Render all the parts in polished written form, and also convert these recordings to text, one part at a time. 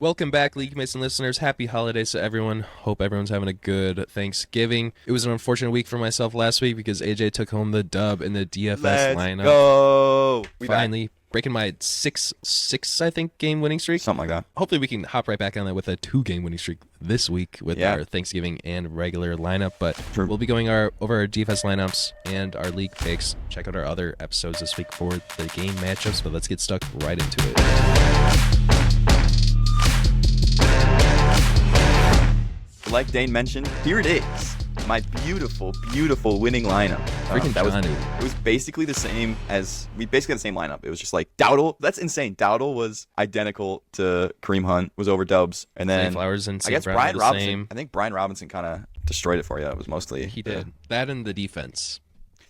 Welcome back, League Mates and listeners. Happy holidays to everyone. Hope everyone's having a good Thanksgiving. It was an unfortunate week for myself last week because AJ took home the dub in the DFS lineup. Go! Finally, breaking my six, I think, game winning streak. Something like that. Hopefully we can hop right back on that with a 2-game winning streak this week with our Thanksgiving and regular lineup. But we'll be going over our DFS lineups and our league picks. Check out our other episodes this week for the game matchups, but let's get stuck right into it. Like Dane mentioned, here it is. My beautiful, beautiful winning lineup. Freaking Johnny. It was basically the same as, we basically had the same lineup. It was just like Dowdle. That's insane. Dowdle was identical to Kareem Hunt, was over dubs. And then Flowers and I guess Brown Brian were the Robinson. same. I think Brian Robinson kind of destroyed it for you. It was mostly. He did. That and the defense.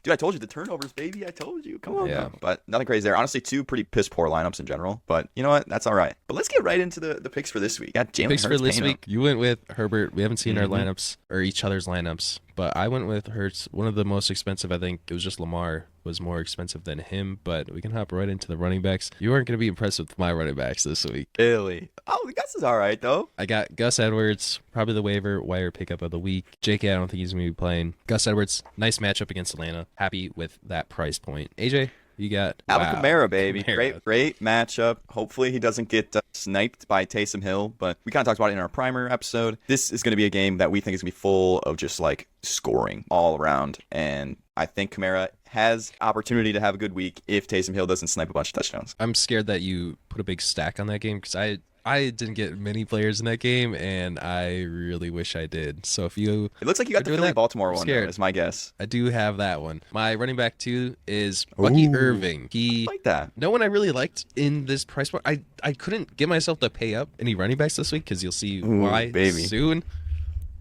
Dude, I told you the turnovers, baby. I told you. Come on. Yeah. But nothing crazy there. Honestly, two pretty piss poor lineups in general. But you know what? That's all right. But let's get right into the picks for this week. Got Jalen Picks Hurts for this paying week. up. You went with Herbert. We haven't seen our lineups or each other's lineups, but I went with Hurts. One of the most expensive. I think it was just Lamar was more expensive than him. But we can hop right into the running backs. You aren't going to be impressed with my running backs this week. Really? Oh, Gus is all right though. I got Gus Edwards, probably the wire pickup of the week. JK, I don't think he's going to be playing. Gus Edwards, nice matchup against Atlanta. Happy with that price point. AJ, you got Alvin Kamara, baby. Kamara. Great matchup. Hopefully he doesn't get sniped by Taysom Hill, but we kind of talked about it in our primer episode. This is going to be a game that we think is going to be full of just like scoring all around, and I think Kamara has opportunity to have a good week if Taysom Hill doesn't snipe a bunch of touchdowns. I'm scared that you put a big stack on that game because I didn't get many players in that game, and I really wish I did. So if you... It looks like you got the Philly-Baltimore one, though, is my guess. I do have that one. My running back, too, is Bucky Irving. I like that. No one I really liked in this price point. I couldn't get myself to pay up any running backs this week because you'll see why soon.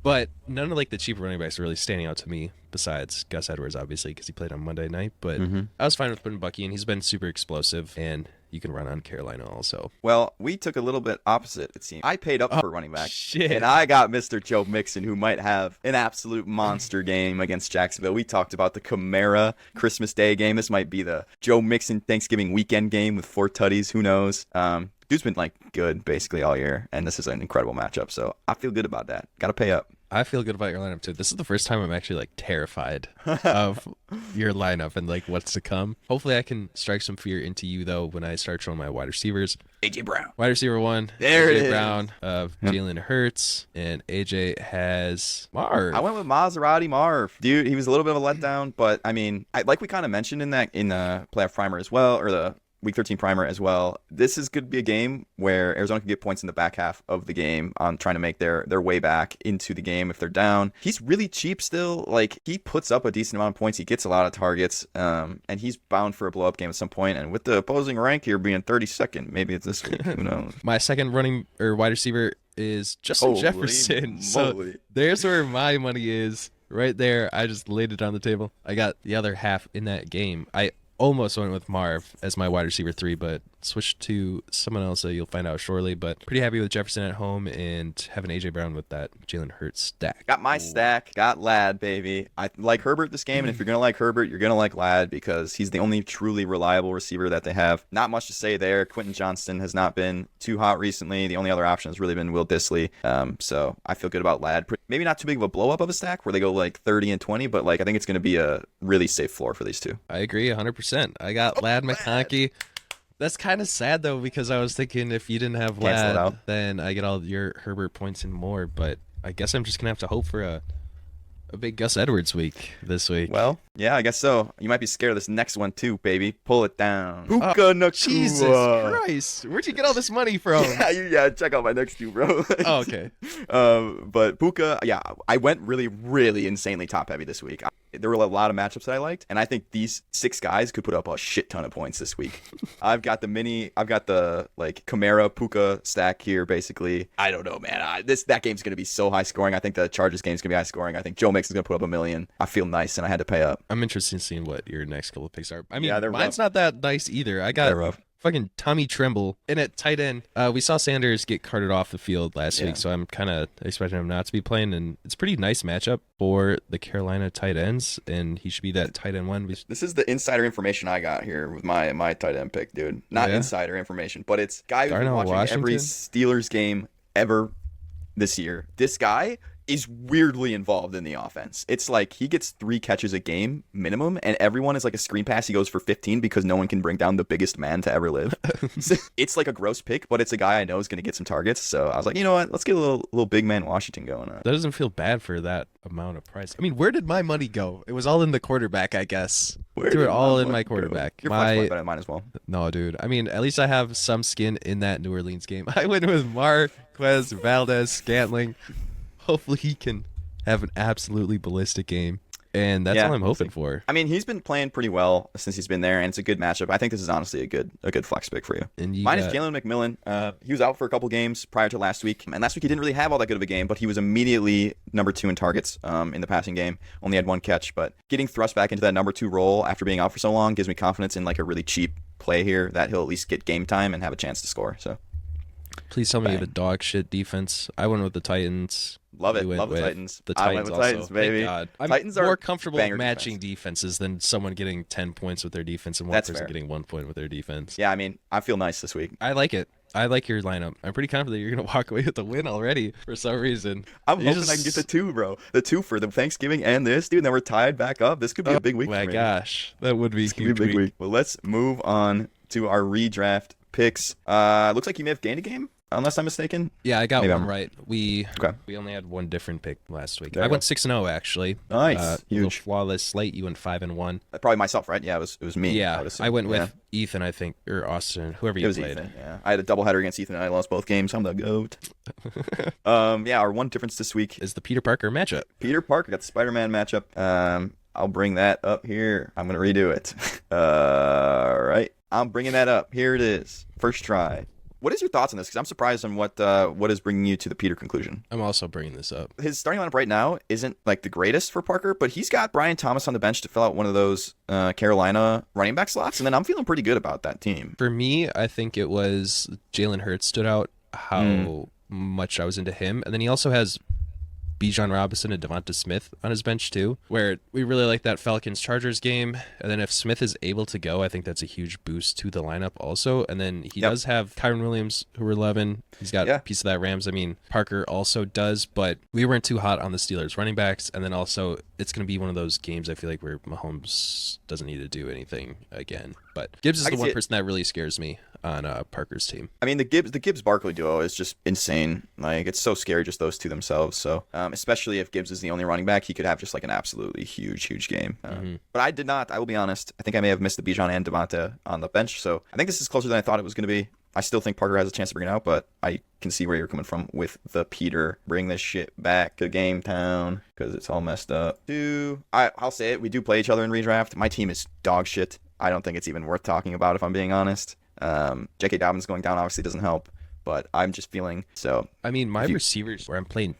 But none of like the cheaper running backs are really standing out to me besides Gus Edwards, obviously, because he played on Monday night. But I was fine with putting Bucky in. He's been super explosive, and you can run on Carolina also. Well, we took a little bit opposite, it seems. I paid up for running back, shit. And I got Mr. Joe Mixon, who might have an absolute monster game against Jacksonville. We talked about the Kamara Christmas Day game. This might be the Joe Mixon Thanksgiving weekend game with 4 tutties. Who knows? Dude's been like good basically all year, and this is an incredible matchup. So I feel good about that. Got to pay up. I feel good about your lineup too. This is the first time I'm actually like terrified of your lineup and like what's to come. Hopefully I can strike some fear into you though when I start showing my wide receivers. AJ Brown. Wide receiver 1. There AJ it is. Brown of Jalen Hurts, and AJ has Marv. I went with Maserati Marv. Dude, he was a little bit of a letdown, but I mean, like we kind of mentioned in the playoff primer as well, or the Week 13 primer as well. This is going to be a game where Arizona can get points in the back half of the game on trying to make their way back into the game if they're down. He's really cheap still. Like, he puts up a decent amount of points. He gets a lot of targets, and he's bound for a blow-up game at some point. And with the opposing rank here being 32nd, maybe it's this week. Who knows? My second running or wide receiver is Justin Jefferson. So there's where my money is. Right there. I just laid it on the table. I got the other half in that game. I almost went with Marv as my wide receiver 3, but switched to someone else that you'll find out shortly. But pretty happy with Jefferson at home and having AJ Brown with that Jalen Hurts stack. Got my stack. Got Ladd, baby. I like Herbert this game, and if you're going to like Herbert, you're going to like Ladd because he's the only truly reliable receiver that they have. Not much to say there. Quentin Johnston has not been too hot recently. The only other option has really been Will Dissly. So I feel good about Ladd. Maybe not too big of a blow-up of a stack where they go like 30 and 20, but like I think it's going to be a really safe floor for these two. I agree 100%. I got Ladd McConkey. That's kind of sad, though, because I was thinking if you didn't have Ladd, then I get all your Herbert points and more. But I guess I'm just going to have to hope for a big Gus Edwards week this week. Well, yeah, I guess so. You might be scared of this next one, too, baby. Pull it down. Puka Nacua. Jesus Christ. Where'd you get all this money from? yeah, check out my next two, bro. Oh, okay. But Puka, yeah, I went really, really insanely top-heavy this week. There were a lot of matchups that I liked, and I think these 6 guys could put up a shit ton of points this week. I've got the like Kamara Puka stack here, basically. I don't know, man. That game's gonna be so high scoring. I think the Chargers game's gonna be high scoring. I think Joe Mixon's gonna put up 1 million. I feel nice, and I had to pay up. I'm interested in seeing what your next couple of picks are. I mean, yeah, mine's not that nice either. I got fucking Tommy Tremble. And at tight end, we saw Sanders get carted off the field last week, so I'm kind of expecting him not to be playing. And it's a pretty nice matchup for the Carolina tight ends, and he should be that tight end one. This is the insider information I got here with my tight end pick, dude. Not insider information, but it's guy who's been watching every Steelers game ever this year. This guy is weirdly involved in the offense. It's like he gets 3 catches a game minimum, and everyone is like a screen pass. He goes for 15 because no one can bring down the biggest man to ever live. It's like a gross pick, but it's a guy I know is going to get some targets. So I was like, you know what? Let's get a little big man Washington going on. That doesn't feel bad for that amount of price. I mean, where did my money go? It was all in the quarterback, I guess. Threw it all in my quarterback. Your flex point better than mine as well. No, dude. I mean, at least I have some skin in that New Orleans game. I went with Marquez Valdez-Scantling. Hopefully he can have an absolutely ballistic game, and that's all I'm hoping for. I mean, he's been playing pretty well since he's been there, and it's a good matchup. I think this is honestly a good flex pick for you. And mine is Jalen McMillan. He was out for a couple games prior to last week, and last week he didn't really have all that good of a game, but he was immediately number 2 in targets in the passing game. Only had 1 catch, but getting thrust back into that number 2 role after being out for so long gives me confidence in like a really cheap play here that he'll at least get game time and have a chance to score. So please tell me you have a dog shit defense. I went with the Titans. Love it. Love the Titans. The Titans, I went with Titans, baby. I'm Titans more are comfortable matching defenses than someone getting 10 points with their defense and one person getting 1 point with their defense. Yeah, I mean, I feel nice this week. I like it. I like your lineup. I'm pretty confident you're going to walk away with the win already for some reason. I'm hoping I can get the 2, bro. The 2 for the Thanksgiving and this, dude. And then we're tied back up. This could be a big week for me. Oh my gosh. That would be a huge big week. Well, let's move on to our redraft picks. Looks like you may have gained a game, unless I'm mistaken. Yeah, I got one right. We only had one different pick last week. I went 6-0 actually. Nice, huge, flawless slate. You went 5-1. Probably myself, right? Yeah, it was me. Yeah, I went with Ethan, I think, or Austin, whoever you played. Ethan, yeah, I had a doubleheader against Ethan, and I lost both games. I'm the goat. Our one difference this week is the Peter Parker matchup. Peter Parker got the Spider-Man matchup. I'll bring that up here. I'm gonna redo it. All right. I'm bringing that up. Here it is. First try. What is your thoughts on this? Because I'm surprised on what is bringing you to the Peter conclusion. I'm also bringing this up. His starting lineup right now isn't like the greatest for Parker, but he's got Brian Thomas on the bench to fill out one of those Carolina running back slots, and then I'm feeling pretty good about that team. For me, I think it was Jalen Hurts stood out how much I was into him, and then he also has Bijan Robinson and Devonta Smith on his bench too, where we really like that Falcons-Chargers game. And then if Smith is able to go, I think that's a huge boost to the lineup also. And then he does have Kyron Williams, who we're loving. He's got a piece of that Rams. I mean, Parker also does, but we weren't too hot on the Steelers running backs. And then also it's going to be one of those games I feel like where Mahomes doesn't need to do anything again. But Gibbs is the one person that really scares me on Parker's team. I mean, the Gibbs Barkley duo is just insane. Like, it's so scary just those two themselves. So especially if Gibbs is the only running back, he could have just like an absolutely huge game. But I did not. I will be honest. I think I may have missed the Bijan and Devonta on the bench. So I think this is closer than I thought it was going to be. I still think Parker has a chance to bring it out, but I can see where you're coming from with the Peter. Bring this shit back to Game Town because it's all messed up. I'll say it. We do play each other in redraft. My team is dog shit. I don't think it's even worth talking about if I'm being honest. J.K. Dobbins going down obviously doesn't help, but I'm just feeling so. I mean, my receivers where I'm playing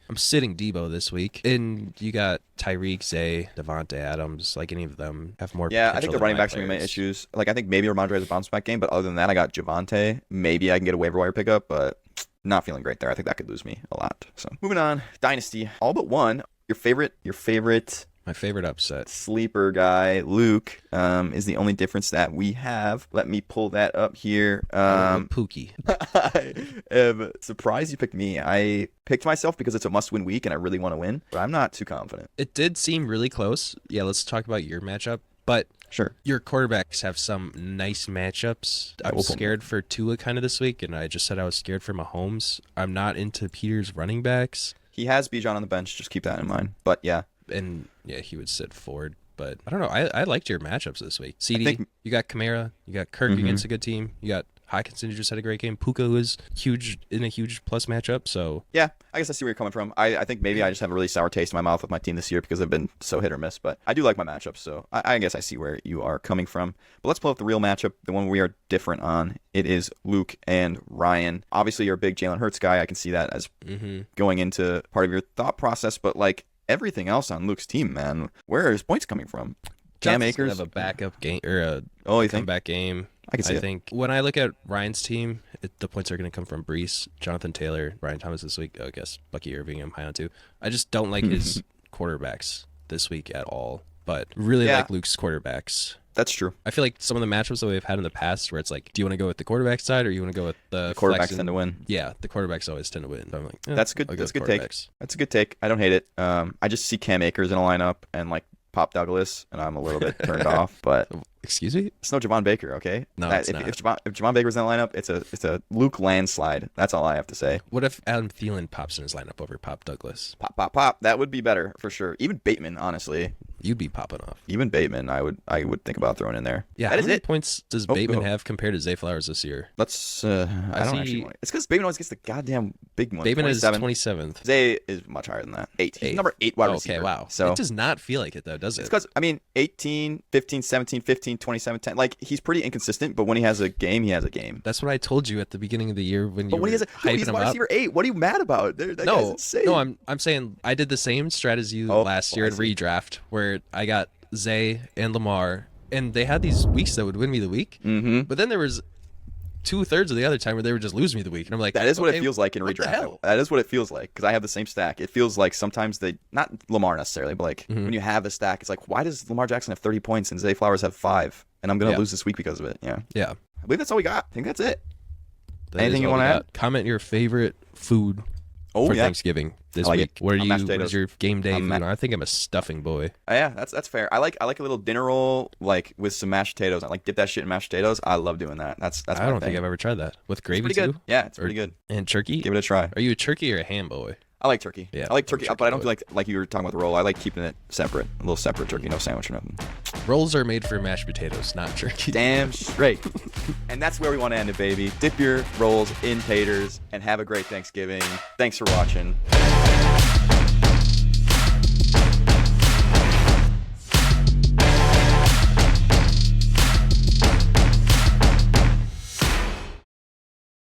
I'm sitting Debo this week, and you got Tyreek, Zay, Devontae Adams. Like, any of them have more. Yeah, I think the running backs are my issues. Like, I think maybe Ramondre has a bounce back game, but other than that, I got Javonte. Maybe I can get a waiver wire pickup, but not feeling great there. I think that could lose me a lot. So moving on, Dynasty, all but one. Your favorite. My favorite upset. Sleeper guy, Luke, is the only difference that we have. Let me pull that up here. Pookie. I am surprised you picked me. I picked myself because it's a must-win week and I really want to win, but I'm not too confident. It did seem really close. Yeah, let's talk about your matchup. But sure, your quarterbacks have some nice matchups. I'm scared for Tua kind of this week, and I just said I was scared for Mahomes. I'm not into Peter's running backs. He has Bijan on the bench. Just keep that in mind. But yeah. And yeah, he would sit forward, but I don't know. I liked your matchups this week. CD, you got Kamara, you got Kirk against a good team, you got Hockenson, who just had a great game. Puka, who is huge in a huge plus matchup. So yeah, I guess I see where you're coming from. I think maybe I just have a really sour taste in my mouth with my team this year because they've been so hit or miss. But I do like my matchups, so I guess I see where you are coming from. But let's pull up the real matchup, the one we are different on. It is Luke and Ryan. Obviously, you're a big Jalen Hurts guy. I can see that as going into part of your thought process. But like, everything else on Luke's team, man, where are his points coming from? Cam Akers have a backup game or a comeback game. I can see it. think when I look at Ryan's team, the points are going to come from Brees, Jonathan Taylor, Ryan Thomas this week. I guess Bucky Irving I'm high on too. I just don't like his quarterbacks this week at all, but really like Luke's quarterbacks. That's true. I feel like some of the matchups that we've had in the past where it's like, do you want to go with the quarterback side or you want to go with the quarterbacks tend to win? Yeah, the quarterbacks always tend to win. So I'm like, that's good. That's a good take. That's a good take. I don't hate it. I just see Cam Akers in a lineup and like Pop Douglas, and I'm a little bit turned off. But excuse me, it's no Javon Baker, okay? No, it's not. If Javon Baker's in the lineup, it's a Luke landslide. That's all I have to say. What if Adam Thielen pops in his lineup over Pop Douglas? Pop. That would be better for sure. Even Bateman, honestly. You'd be popping off. Even Bateman, I would think about throwing in there. Yeah, that how many points does Bateman have compared to Zay Flowers this year? Let's. I don't actually want it. It's because Bateman always gets the goddamn big one. Bateman is 27th. Zay is much higher than that. 8. He's number 8 wide receiver. Okay, wow. So it does not feel like it though, does it? It's because 18, 15, 17, 15, 27, 10. Like he's pretty inconsistent, but when he has a game, he has a game. That's what I told you at the beginning of the year when you were hyping he's him wide up. receiver 8. What are you mad about? That guy's insane. No, I'm saying I did the same strategy last year in redraft where I got Zay and Lamar, and they had these weeks that would win me the week. Mm-hmm. But then there was 2/3 of the other time where they would just lose me the week, and I'm like, that is what it feels like in redraft. That is what it feels like because I have the same stack. It feels like sometimes not Lamar necessarily, but like when you have a stack, it's like, why does Lamar Jackson have 30 points and Zay Flowers have 5, and I'm gonna lose this week because of it? Yeah. I believe that's all we got. I think that's it. Anything you want to add? Comment your favorite food for Thanksgiving this week. What is your game day food? I think I'm a stuffing boy. Yeah, that's fair. I like a little dinner roll like with some mashed potatoes. I like dip that shit in mashed potatoes. I love doing that. That's I don't think I've ever tried that with gravy too. Good. Yeah, it's pretty good. And turkey. Give it a try. Are you a turkey or a ham boy? I like turkey. Yeah, I like turkey, but I don't feel like you were talking about the roll. I like keeping it separate, a little separate turkey, no sandwich or nothing. Rolls are made for mashed potatoes, not turkey. Damn straight. And that's where we want to end it, baby. Dip your rolls in taters and have a great Thanksgiving. Thanks for watching.